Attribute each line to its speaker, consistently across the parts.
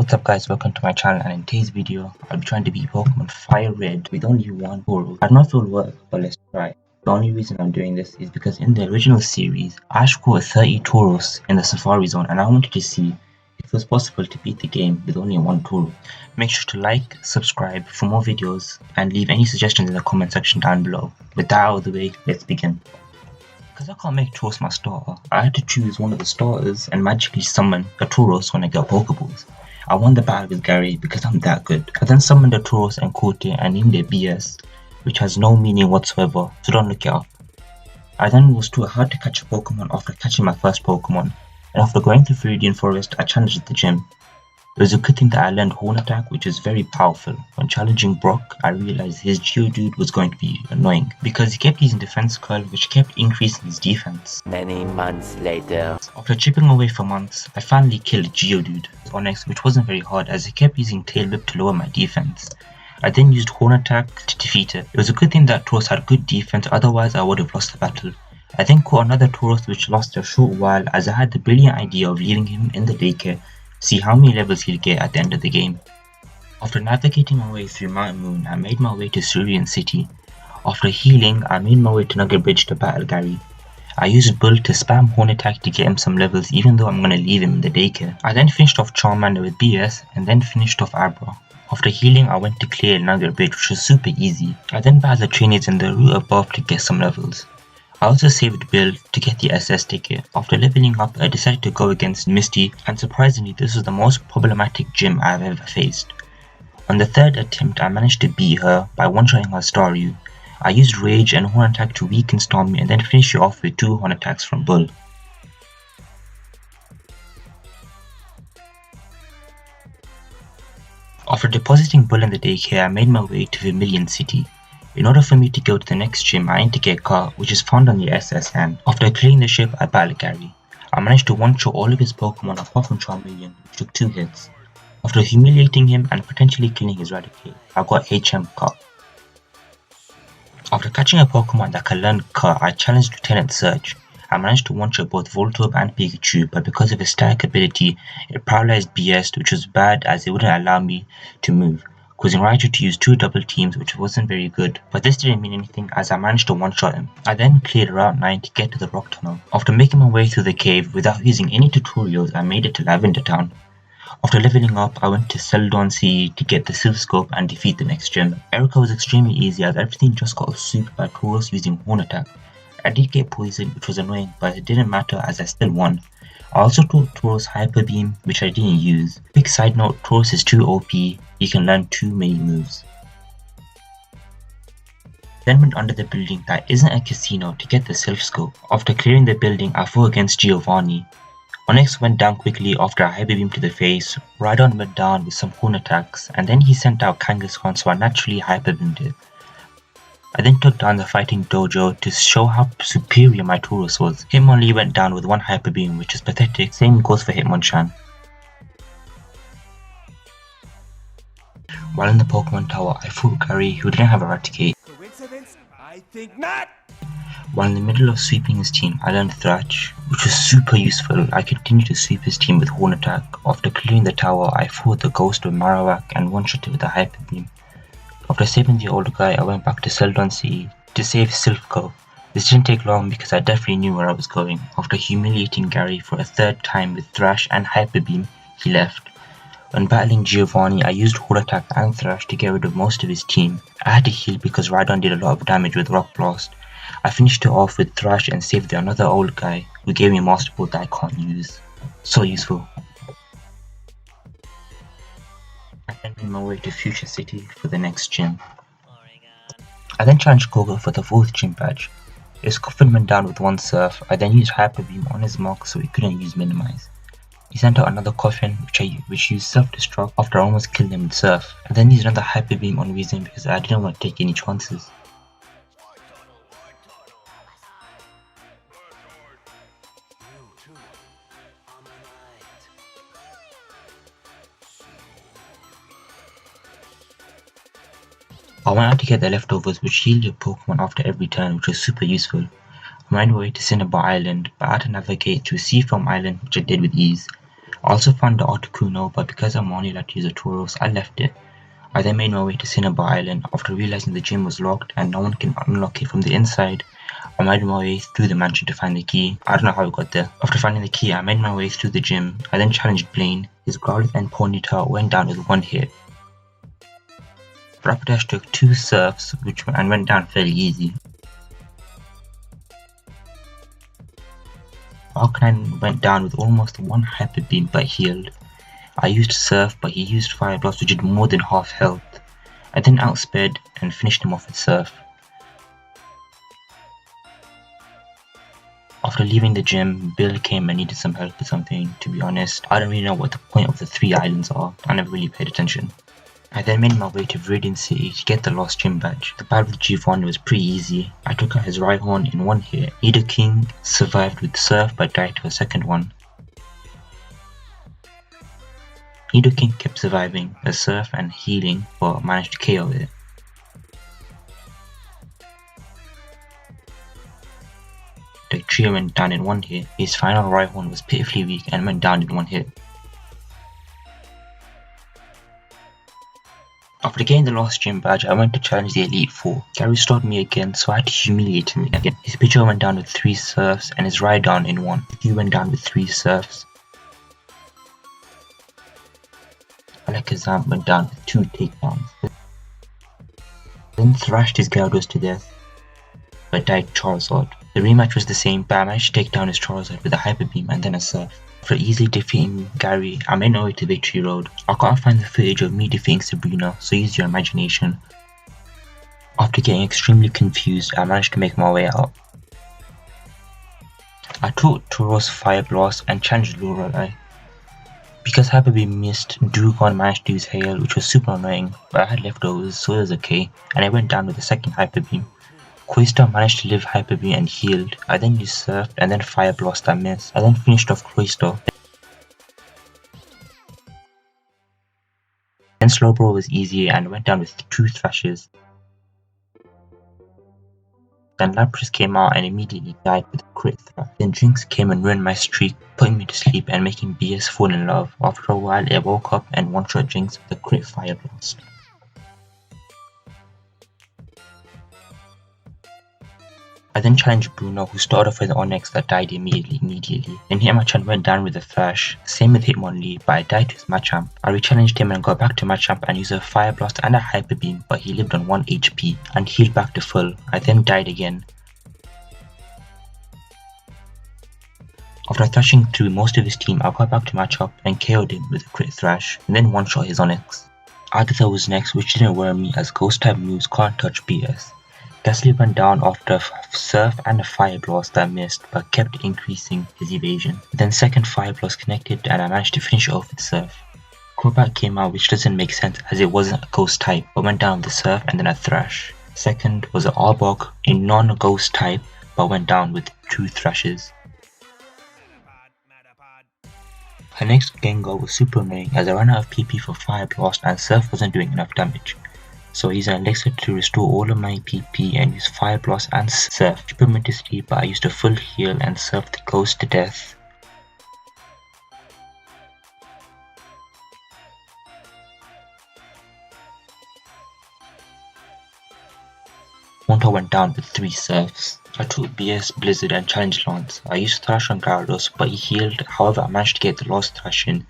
Speaker 1: What's up guys, welcome to my channel, and in today's video I'll be trying to beat Pokemon Fire Red with only one Tauros. I don't know if it'll work, but let's try. The only reason I'm doing this is because in the original series Ash caught 30 Tauros in the Safari Zone, and I wanted to see if it was possible to beat the game with only one Tauros. Make sure to like, subscribe for more videos, and leave any suggestions in the comment section down below. With that out of the way, let's begin. Because I can't make Tauros my starter, I had to choose one of the starters and magically summon a Tauros when I get Pokeballs. I won the battle with Gary because I'm that good. I then summoned a Tauros and caught it and named it BS, which has no meaning whatsoever, so don't look it up. I then was too hard to catch a Pokemon after catching my first Pokemon, and after going through Viridian Forest I challenged at the gym. It was a good thing that I learned Horn Attack, which is very powerful. When challenging Brock, I realized his Geodude was going to be annoying because he kept using Defense Curl, which kept increasing his defense.
Speaker 2: Many months later.
Speaker 1: After chipping away for months, I finally killed Geodude with Onyx, which wasn't very hard as he kept using Tail Whip to lower my defense. I then used Horn Attack to defeat it. It was a good thing that Tauros had good defense, otherwise I would have lost the battle. I then caught another Tauros which lost a short while as I had the brilliant idea of leaving him in the daycare, see how many levels he'll get at the end of the game. After navigating my way through Mount Moon, I made my way to Cerulean City. After healing, I made my way to Nugget Bridge to battle Gary. I used Bull to spam Horn Attack to get him some levels even though I'm gonna leave him in the daycare. I then finished off Charmander with BS and then finished off Abra. After healing, I went to clear Nugget Bridge, which was super easy. I then battled the trainees in the route above to get some levels. I also saved Bill to get the SS ticket. After leveling up, I decided to go against Misty, and surprisingly this was the most problematic gym I have ever faced. On the third attempt, I managed to beat her by one-shotting her Staryu. I used Rage and Horn Attack to weaken Stormy and then finish it off with 2 Horn Attacks from Bull. After depositing Bull in the daycare, I made my way to Vermilion City. In order for me to go to the next gym, I need to get Car, which is found on the SS hand. After clearing the ship, I battled Gary. I managed to one-shot all of his Pokemon apart from Charmeleon, which took 2 hits. After humiliating him and potentially killing his Raticate, I got HM Car. After catching a Pokemon that can learn Car, I challenged Lieutenant Surge. I managed to one-shot both Voltorb and Pikachu, but because of his static ability, it paralyzed BS, which was bad as it wouldn't allow me to move, causing Raichu to use 2 double teams, which wasn't very good, but this didn't mean anything as I managed to one-shot him. I then cleared Route 9 to get to the Rock Tunnel. After making my way through the cave without using any tutorials, I made it to Lavender Town. After leveling up, I went to Celadon City to get the Silph Scope and defeat the next gym. Erica was extremely easy as everything just got super by Tauros using Horn Attack. I did get poisoned, which was annoying, but it didn't matter as I still won. I also taught Tauros Hyper Beam, which I didn't use. Quick side note, Tauros is too OP, he can learn too many moves. Then went under the building that isn't a casino to get the Silph Scope. After clearing the building, I fought against Giovanni. Onyx went down quickly after a Hyper Beam to the face, Rhydon went down with some Horn Attacks, and then he sent out Kangaskhan, so I naturally Hyper Beamed it. I then took down the fighting dojo to show how superior my Tauros was. Hitmonlee went down with 1 Hyper Beam, which is pathetic, same goes for Hitmonchan. While in the Pokemon Tower, I fought Gary, who didn't have a Raticate.
Speaker 2: Coincidence? I think not!
Speaker 1: While in the middle of sweeping his team, I learned Thrash, which was super useful. I continued to sweep his team with Horn Attack. After clearing the tower, I fought the ghost of Marowak and one-shot it with a Hyper Beam. After saving the old guy, I went back to Celadon City to save Silph. This didn't take long because I definitely knew where I was going. After humiliating Gary for a 3rd time with Thrash and Hyper Beam, he left. When battling Giovanni, I used Horn Attack and Thrash to get rid of most of his team. I had to heal because Rhydon did a lot of damage with Rock Blast. I finished it off with Thrash and saved another old guy who gave me a Master Ball that I can't use. So useful. I then made my way to Fuchsia City for the next gym. I then challenged Koga for the 4th gym badge. His coffin went down with 1 Surf. I then used Hyper Beam on his mark so he couldn't use Minimize. He sent out another coffin which used Self-Destruct after I almost killed him with Surf. I then used another Hyper Beam on Weezing because I didn't want to take any chances. I went out to get the leftovers which healed your Pokemon after every turn, which was super useful. I made my way to Cinnabar Island, but I had to navigate through Seafoam Island, which I did with ease. I also found the Articuno, but because I'm only allowed to use a Tauros, I left it. I then made my way to Cinnabar Island. After realizing the gym was locked and no one can unlock it from the inside, I made my way through the mansion to find the key. I don't know how I got there. After finding the key, I made my way through the gym. I then challenged Blaine. His Growlithe and Ponyta went down with one hit. Rapidash took 2 surfs and went down fairly easy. Arcanine went down with almost 1 Hyper Beam but healed. I used Surf, but he used Fire Blast, which did more than half health. I then outsped and finished him off with Surf. After leaving the gym, Bill came and needed some help with something. To be honest, I don't really know what the point of the 3 islands are. I never really paid attention. I then made my way to Viridian City to get the lost gym badge. The battle with Giovanni was pretty easy. I took out his Rhyhorn in one hit. Nidoking survived with Surf but died to a second one. Nidoking kept surviving a Surf and healing, but managed to KO it. The trio went down in one hit. His final Rhyhorn was pitifully weak and went down in one hit. After getting the lost gym badge, I went to challenge the Elite Four. Gary stopped me again, so I had to humiliate him again. His Pidgeot went down with 3 Surfs and his Rhydon in 1. He went down with 3 Surfs. Alakazam went down with 2 takedowns. Then thrashed his Gyarados to death, but died to Charizard. The rematch was the same, but I managed to take down his Charizard with a Hyper Beam and then a Surf. After easily defeating Gary, I made my way to Victory Road. I can't find the footage of me defeating Sabrina, so use your imagination. After getting extremely confused, I managed to make my way out. I taught Tauros Fire Blast and challenged Lorelei. Because Hyper Beam missed, Dewgong managed to use Hail, which was super annoying, but I had leftovers, so it was okay, and I went down with the second Hyper Beam. Cloyster managed to live Hyper Beam and healed. I then used Surf and then Fire Blast that missed. I then finished off Cloyster. Then Slowbro was easy and went down with 2 Thrashes. Then Lapras came out and immediately died with a crit thrash. Then Jinx came and ruined my streak, putting me to sleep and making BS fall in love. After a while, I woke up and one-shot Jinx with a crit Fire Blast. I then challenged Bruno, who started off with Onyx that died immediately. Then Hitmonchan went down with a Thrash, same with Hitmonlee, but I died to his Machamp. I re-challenged him and got back to Machamp and used a Fire Blast and a Hyper Beam, but he lived on 1 HP and healed back to full. I then died again. After thrashing through most of his team, I got back to Machamp and KO'd him with a crit Thrash, and then one-shot his Onyx. Agatha was next, which didn't worry me as Ghost-type moves can't touch BS. Gasly went down after a Surf and a Fire Blast that missed, but kept increasing his evasion. Then second Fire Blast connected and I managed to finish it off with Surf. Crobat came out, which doesn't make sense as it wasn't a Ghost type, but went down with a Surf and then a Thrash. Second was an Arbok, a non-Ghost type, but went down with 2 Thrashes. Her next Gengar was super annoying as I ran out of PP for Fire Blast and Surf wasn't doing enough damage. So I used an elixir to restore all of my PP and used Fire Blast and Surf. She put me to sleep, but I used a full heal and surfed the Ghost to death. Monta went down with 3 Surfs. I took BS, Blizzard and challenged Lance. I used Thrash on Gyarados, but he healed, however I managed to get the last Thrash in.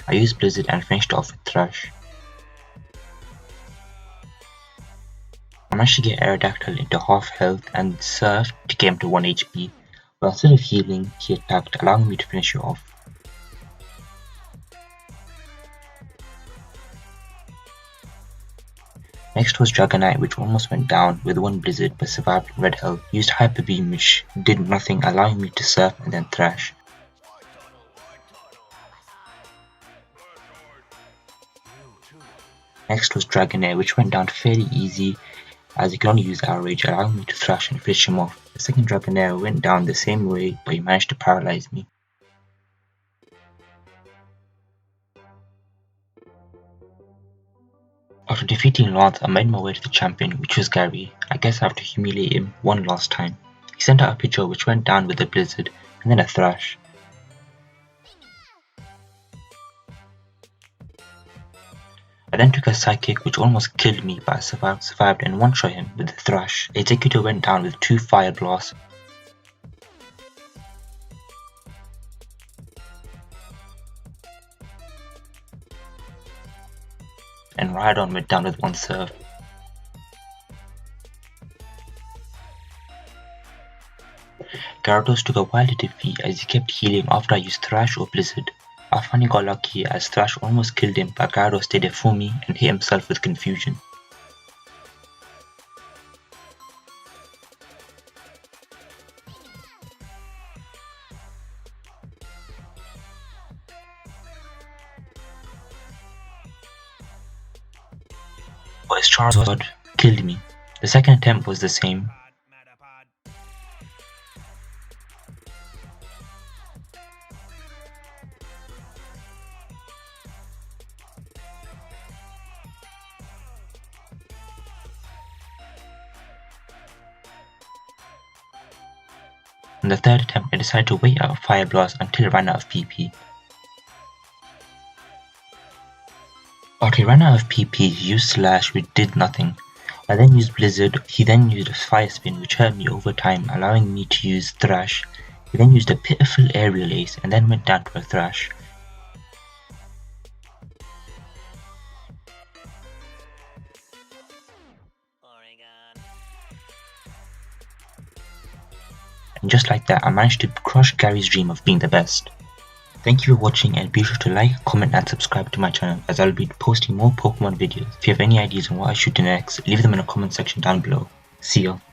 Speaker 1: I used Blizzard and finished off with Thrash. I managed to get Aerodactyl into half health and Surf to get him to 1 HP, but instead of healing, he attacked, allowing me to finish it off. Next was Dragonite, which almost went down with 1 Blizzard but survived in red health. Used Hyper Beam, which did nothing, allowing me to Surf and then Thrash. Next was Dragonair, which went down fairly easy as he could only use Outrage, allowing me to Thrash and finish him off. The second Dragonair went down the same way, but he managed to paralyze me. After defeating Lance, I made my way to the champion, which was Gary. I guess I have to humiliate him one last time. He sent out a Pidgeot which went down with a Blizzard, and then a Thrash. I then took a Psychic which almost killed me, but I survived and one-shot him with the Thrash. The Executor went down with 2 Fire Blasts. And Rhydon went down with 1 Surf. Gyarados took a while to defeat as he kept healing after I used Thrash or Blizzard. I finally got lucky as Thrash almost killed him, but Gyarados stayed there for me and hit himself with Confusion. But his Charizard killed me. The second attempt was the same. On the third attempt, I decided to wait out Fire Blast until it ran out of PP. After he ran out of PP, he used Slash which did nothing. I then used Blizzard, he then used a Fire Spin which hurt me over time, allowing me to use Thrash. He then used a pitiful Aerial Ace and then went down to a Thrash. And just like that, I managed to crush Gary's dream of being the best. Thank you for watching and be sure to like, comment and subscribe to my channel as I will be posting more Pokemon videos. If you have any ideas on what I should do next, leave them in the comment section down below. See ya.